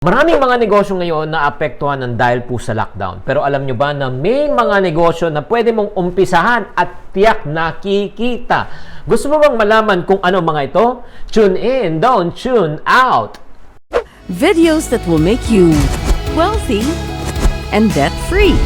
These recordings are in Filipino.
Maraming mga negosyo ngayon na apektuhan ng dahil po sa lockdown. Pero alam nyo ba na may mga negosyo na pwede mong umpisahan at tiyak nakikita? Gusto mo bang malaman kung ano mga ito? Tune in, don't tune out! Videos that will make you wealthy and debt-free.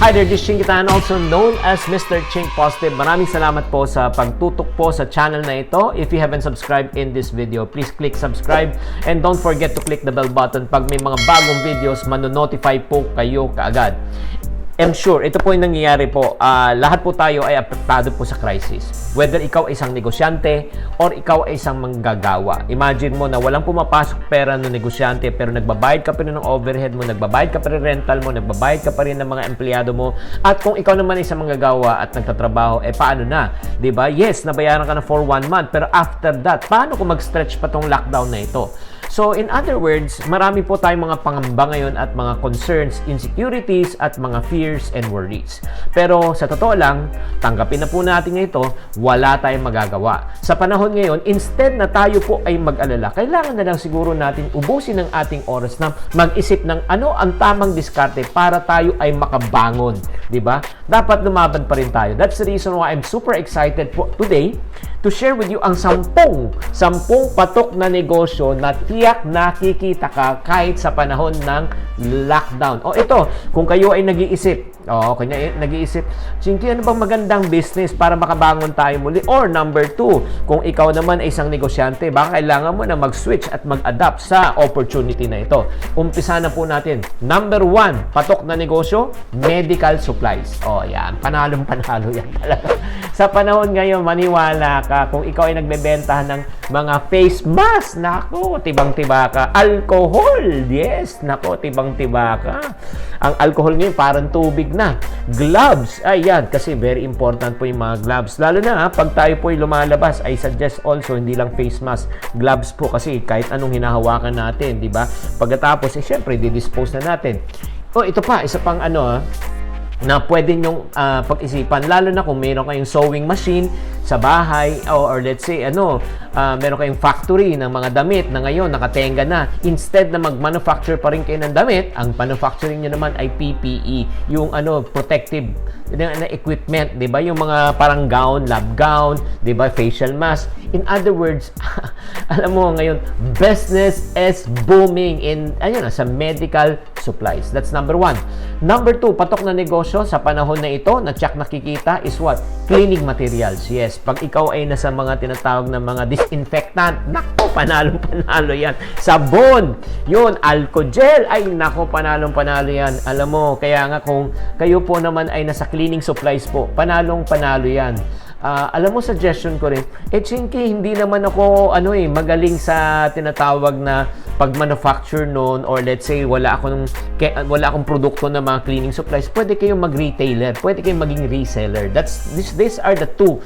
Hi there, this is Ching Kitaan, also known as Mr. Ching Positive. Maraming salamat po sa pagtutok po sa channel na ito. If you haven't subscribed in this video, please click subscribe and don't forget to click the bell button. Pag may mga bagong videos, manonotify po kayo kaagad. I'm sure, ito po yung nangyayari po. Lahat po tayo ay apektado po sa crisis. Whether ikaw ay isang negosyante or ikaw ay isang manggagawa. Imagine mo na walang pumapasok pera ng negosyante pero nagbabayad ka pa rin ng overhead mo, nagbabayad ka pa rin rental mo, nagbabayad ka pa rin ng mga empleyado mo. At kung ikaw naman ay isang manggagawa at nagtatrabaho, paano na? Diba? Yes, nabayaran ka na for 1 month pero after that, paano kung mag-stretch pa tong lockdown na ito? So, in other words, marami po tayong mga pangamba ngayon at mga concerns, insecurities, at mga fears and worries. Pero, sa totoo lang, tanggapin na po natin ito, wala tayong magagawa. Sa panahon ngayon, instead na tayo po ay mag-alala, kailangan na lang siguro natin ubusin ang ating oras na mag-isip ng ano ang tamang diskarte para tayo ay makabangon. Diba? Dapat lumaban pa rin tayo. That's the reason why I'm super excited po today to share with you ang 10 patok na negosyo na tiyak nakikita ka kahit sa panahon ng lockdown. O ito, kung kayo ay nag-iisip, Chinky, ano bang magandang business para makabangon tayo muli? Or number 2, kung ikaw naman ay isang negosyante, baka kailangan mo na mag-switch at mag-adapt sa opportunity na ito. Umpisa na po natin. Number 1, patok na negosyo, medical supplies. O yan, panalong-panalo yan talaga. Sa panahon ngayon, maniwala ka, kung ikaw ay nagbebentahan ng mga face mask, nako, tibang-tiba ka. Alcohol, yes, nako, tibang-tiba ka. Ang alcohol ngayon parang tubig na. Gloves, ayan, kasi very important po yung mga gloves. Lalo na pag tayo po ay lumalabas, I suggest also, hindi lang face mask, gloves po kasi kahit anong hinahawakan natin, di ba? Pagkatapos, syempre, di-dispose na natin. O, ito pa, isa pang na pwede nyong pag-isipan, lalo na kung meron kayong sewing machine sa bahay or let's say meron kayong factory ng mga damit na ngayon nakatenga na. Instead na mag-manufacture pa rin kayo ng damit, ang manufacturing nyo naman ay PPE, yung protective na equipment, 'di ba? Yung mga parang gown, lab gown, 'di ba? Facial mask. In other words, alam mo ngayon, business is booming in sa medical supplies. That's number 1. Number 2, patok na negosyo sa panahon na ito na tiyak nakikita is what? Cleaning materials. Yes, pag ikaw ay nasa mga tinatawag na mga disinfectant, nako, panalong-panalo yan. Sabon, yun, alcohol, ay nako, panalong-panalo yan. Alam mo, kaya nga kung kayo po naman ay nasa cleaning supplies po, panalong-panalo yan. Alam mo, suggestion ko rin, Chinky, hindi naman ako magaling sa tinatawag na pag-manufacture noon, or let's say wala akong produkto na mga cleaning supplies. Pwede kayong mag-retailer, pwede kayong maging reseller. These are the 2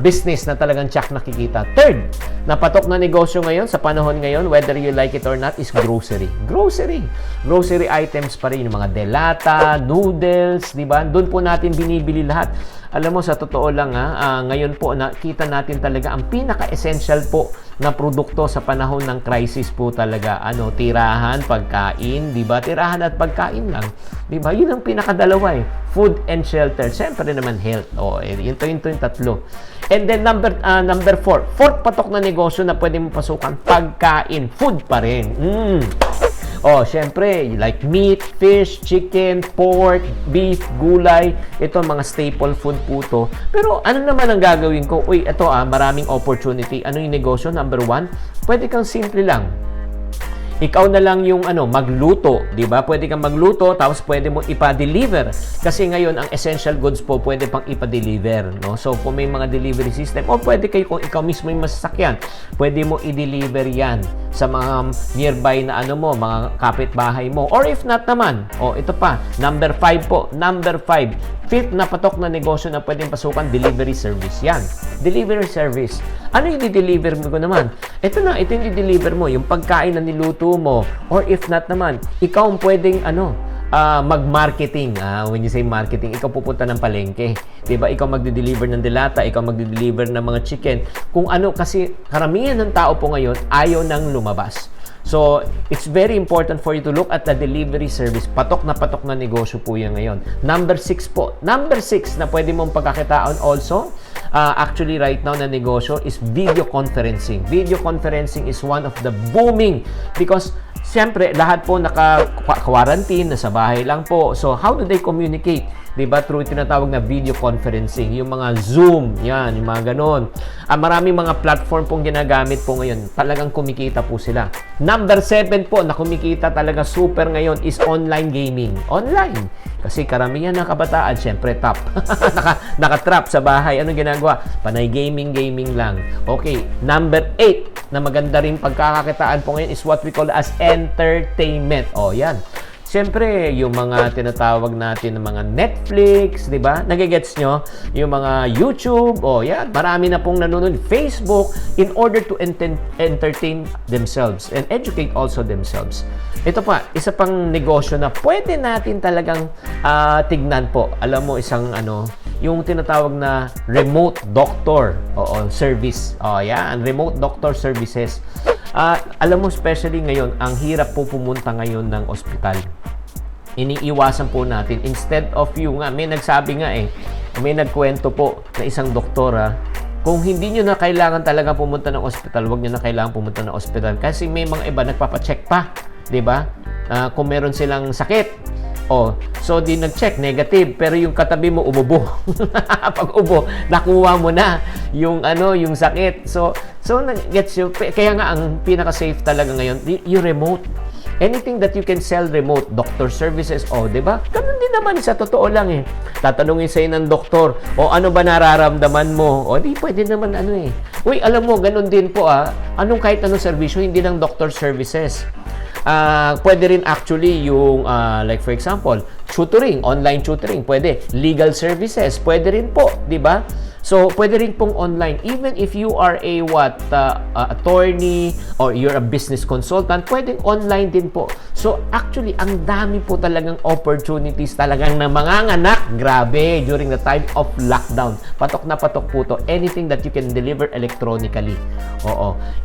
business na talagang tiyak nakikita. Third, na patok na negosyo ngayon, sa panahon ngayon, whether you like it or not, is grocery. Grocery items pa rin, yung mga delata, noodles, di ba? Doon po natin binibili lahat. Alam mo, sa totoo lang ngayon po, nakita natin talaga ang pinaka-essential po na produkto sa panahon ng crisis po talaga. Tirahan, pagkain, di ba? Tirahan at pagkain lang. Di ba? Yun ang pinakadalawa eh. Food and shelter. Siyempre naman health. Yun yung tatlo. And then number 4. Fourth patok na negosyo na pwede mo pasukan, pagkain. Food pa rin. Syempre, like meat, fish, chicken, pork, beef, gulay. Ito, mga staple food po to. Pero ano naman ang gagawin ko? Ito maraming opportunity. Ano yung negosyo? Number 1, pwede kang simple lang. Ikaw na lang yung magluto, di ba? Pwede kang magluto, tapos pwede mo ipa-deliver. Kasi ngayon, ang essential goods po, pwede pang ipa-deliver, no? So, kung may mga delivery system, o pwede kayo, kung ikaw mismo yung masasakyan, pwede mo i-deliver yan sa mga nearby na mga kapitbahay mo. Or if not naman, ito pa, number 5 po. Number 5, fifth na patok na negosyo na pwedeng pasukan, delivery service. Yan. Delivery service. Ano yung i-deliver mo ko naman? Ito yung i-deliver mo, yung pagkain na niluto mo. Or if not naman, ikaw ang pwedeng mag-marketing. When you say marketing, ikaw pupunta ng palengke. Diba? Ikaw magde-deliver ng dilata, ikaw magde-deliver ng mga chicken. Kung ano, kasi karamihan ng tao po ngayon ayaw nang lumabas. So, it's very important for you to look at the delivery service. Patok na negosyo po yan ngayon. Number 6 po. Number 6 na pwede mong pagkakitaan also, actually right now na negosyo is video conferencing. Video conferencing is one of the booming because siyempre, lahat po naka-quarantine, nasa bahay lang po. So, how do they communicate? Diba? Through tinatawag na video conferencing. Yung mga Zoom, yan, yung mga ganon. Maraming mga platform pong ginagamit po ngayon. Talagang kumikita po sila. Number 7 po na kumikita talaga super ngayon is online gaming. Online. Kasi karamihan ng kabataan, syempre top. Naka-trap sa bahay. Anong ginagawa? Panay gaming lang. Okay. Number 8 na maganda rin pagkakakitaan po ngayon is what we call as entertainment. O, yan. Siyempre, yung mga tinatawag natin ng mga Netflix, di ba? Nagigets nyo? Yung mga YouTube, yan. Marami na pong nanonood. Facebook, in order to entertain themselves and educate also themselves. Ito pa, isa pang negosyo na pwede natin talagang tignan po. Alam mo, isang yung tinatawag na remote doctor service. Yan, remote doctor services. Alam mo, especially ngayon, ang hirap po pumunta ngayon ng ospital. Iniiwasan po natin. Instead of yung may nagsabi nga may nagkwento po na isang doktora, kung hindi nyo na kailangan talaga pumunta ng ospital, huwag nyo na kailangan pumunta ng ospital. Kasi may mga iba nagpapacheck pa. Diba? Kung meron silang sakit. So di nag-check, negative, pero yung katabi mo umubo. Pag ubo, nakuha mo na yung yung sakit. So gets you. Kaya nga ang pinaka-safe talaga ngayon, yung remote. Anything that you can sell remote, doctor services, di ba? Ganun din naman sa totoo lang Tatanungin sa'yo ng doktor, ano ba nararamdaman mo? Di pwede naman Uy, alam mo, ganun din po kahit anong servisyo, hindi lang doctor services. Pwede rin actually yung like for example, tutoring, online tutoring, pwede. Legal services, pwede rin po, di ba? So, pwede rin pong online. Even if you are a attorney or you're a business consultant, pwedeng online din po. So, actually, ang dami po talagang opportunities talagang na manganganak. Grabe, during the time of lockdown. Patok na patok po to. Anything that you can deliver electronically.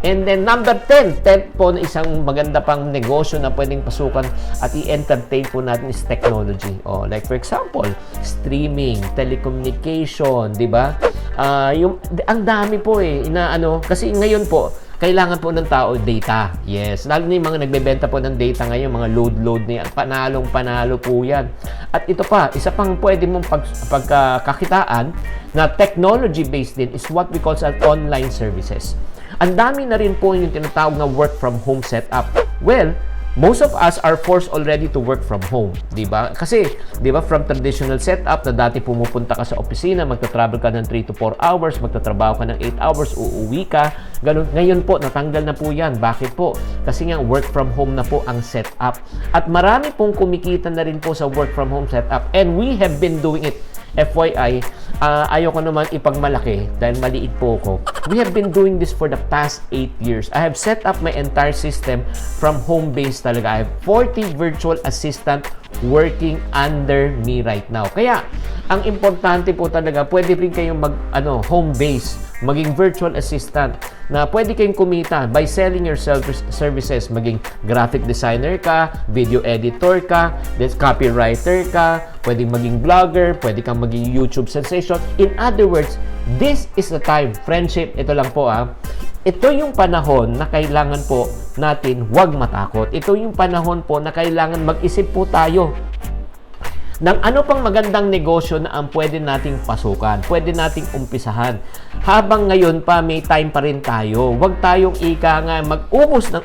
And then, number 10. 10 po na isang maganda pang negosyo na pwedeng pasukan at i-entertain po natin is technology. Like for example, streaming, telecommunication, di ba? Ang dami po kasi ngayon po kailangan po ng tao data. Yes, lalo na yung mga nagbebenta po ng data ngayon, mga load na yan, panalo po yan. At ito pa, isa pang pwede mong pagkakakitaan na technology based din is what we call as online services. Ang dami na rin po yung tinatawag na work from home setup. Well, most of us are forced already to work from home, di ba? Kasi, di ba, from traditional setup na dati pumupunta ka sa opisina, magta-travel ka ng 3 to 4 hours, magtatrabaho ka ng 8 hours, uuwi ka, ganun. Ngayon po, natanggal na po yan. Bakit po? Kasi nga, work from home na po ang setup. At marami pong kumikita na rin po sa work from home setup. And we have been doing it. FYI, ayoko naman ipagmalaki dahil maliit po ko. We have been doing this for the past 8 years. I have set up my entire system from home base talaga. I have 40 virtual assistant working under me right now. Kaya, ang importante po talaga, pwede rin kayong home base, maging virtual assistant na pwede kayong kumita by selling your services. Maging graphic designer ka, video editor ka, copywriter ka, pwedeng maging vlogger, pwede kang maging YouTube sensation. In other words, this is the time, friendship, ito lang po ito yung panahon na kailangan po natin huwag matakot. Ito yung panahon po na kailangan mag-isip po tayo ng ano pang magandang negosyo na ang pwede nating pasukan, pwede nating umpisahan. Habang ngayon pa, may time pa rin tayo. Huwag tayong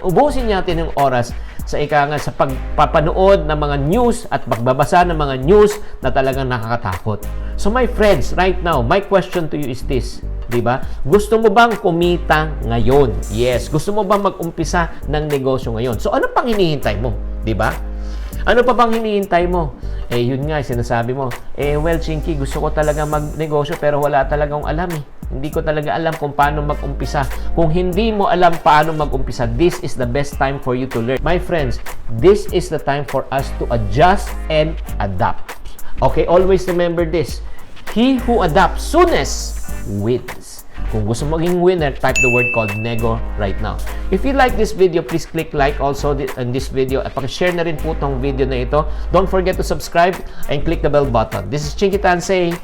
ubusin natin yung oras sa sa pagpapanood ng mga news at pagbabasa ng mga news na talagang nakakatakot. So my friends, right now, my question to you is this, di ba? Gusto mo bang kumita ngayon? Yes. Gusto mo bang mag-umpisa ng negosyo ngayon? So ano pang hinihintay mo? Di ba? Ano pa bang hinihintay mo? Yun nga, sinasabi mo. Well, Chinky, gusto ko talaga magnegosyo pero wala talagang alam Hindi ko talaga alam kung paano mag-umpisa. Kung hindi mo alam paano mag-umpisa, this is the best time for you to learn. My friends, this is the time for us to adjust and adapt. Okay, always remember this. He who adapts soonest wins. Kung gusto maging winner, type the word called nego right now. If you like this video, please click like also in this video at pakishare na rin po tong video na ito. Don't forget to subscribe and click the bell button. This is Chinky Tan saying,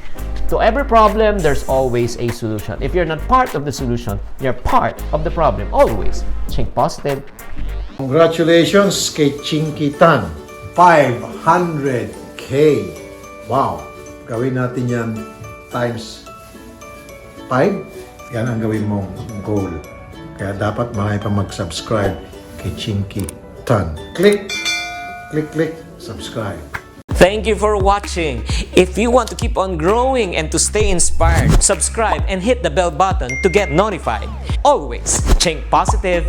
to every problem, there's always a solution. If you're not part of the solution, you're part of the problem. Always. Think positive. Congratulations kay Chinky Tan. 500K. Wow. Gawin natin yan times 5. Yan ang gawin mong goal. Kaya dapat marami pa mag-subscribe kay Chinky Tan. Click, subscribe. Thank you for watching. If you want to keep on growing and to stay inspired, subscribe and hit the bell button to get notified. Always think positive.